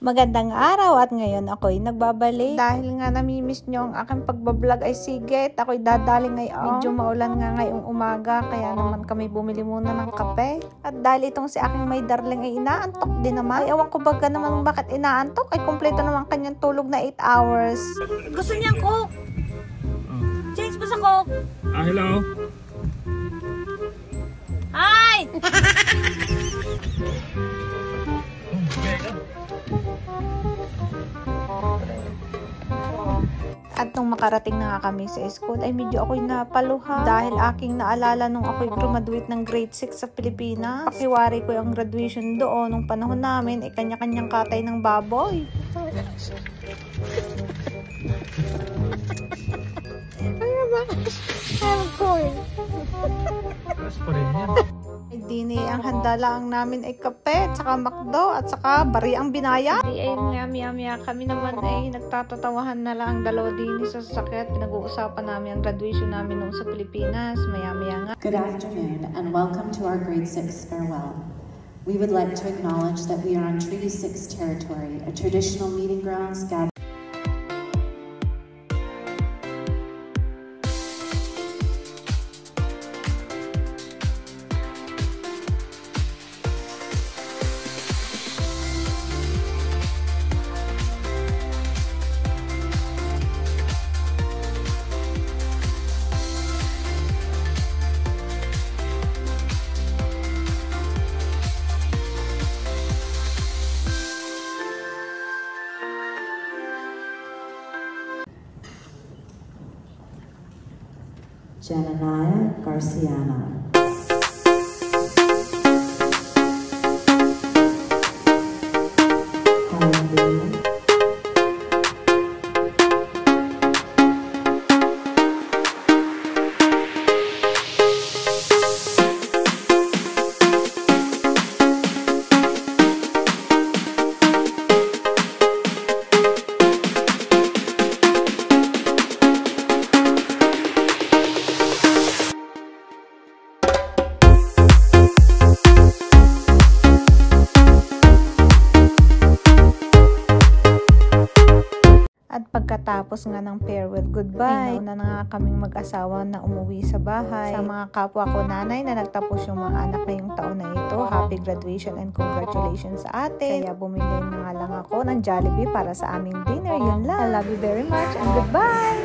Magandang araw at ngayon ako'y nagbabalik. Dahil nga namimiss nyo ang aking pagbablog ay sige, ako'y dadali ngayon. Medyo maulan nga ngayong umaga kaya naman kami bumili muna ng kape. At dahil itong si aking may darling ay inaantok din naman. Ay ewan ko baga naman bakit inaantok, ay kumpleto naman kanyang tulog na 8 hours. Gusto niyang coke. Change mo sa coke. Hello. Hi! At nung makarating na nga kami sa school ay medyo ako'y napaluha dahil aking naalala nung ako'y graduate ng grade 6 sa Pilipinas. Pakiwari ko yung graduation doon nung panahon namin ay kanya-kanyang katay ng baboy. Ano ba? I'm going. Ay dini, ang handa lang namin ay kape, at saka McDo, at saka bari ang binaya. Ay maya kami naman ay nagtatatawahan na lang ang dalawa dini sa sasakyan. Pinag-uusapan namin ang graduation namin noon sa Pilipinas. Maya nga. Good afternoon and welcome to our grade 6 farewell. We would like to acknowledge that we are on Treaty 6 territory, a traditional meeting grounds gathering. Jananaya Garciano. At pagkatapos nga ng farewell goodbye, ay nauna na nga kaming mag-asawa na umuwi sa bahay. Sa mga kapwa ko nanay na nagtapos yung mga anak ngayong taon na ito, happy graduation and congratulations sa atin. Kaya bumili na nga lang ako ng Jollibee para sa aming dinner. Yun lang. I love you very much and goodbye!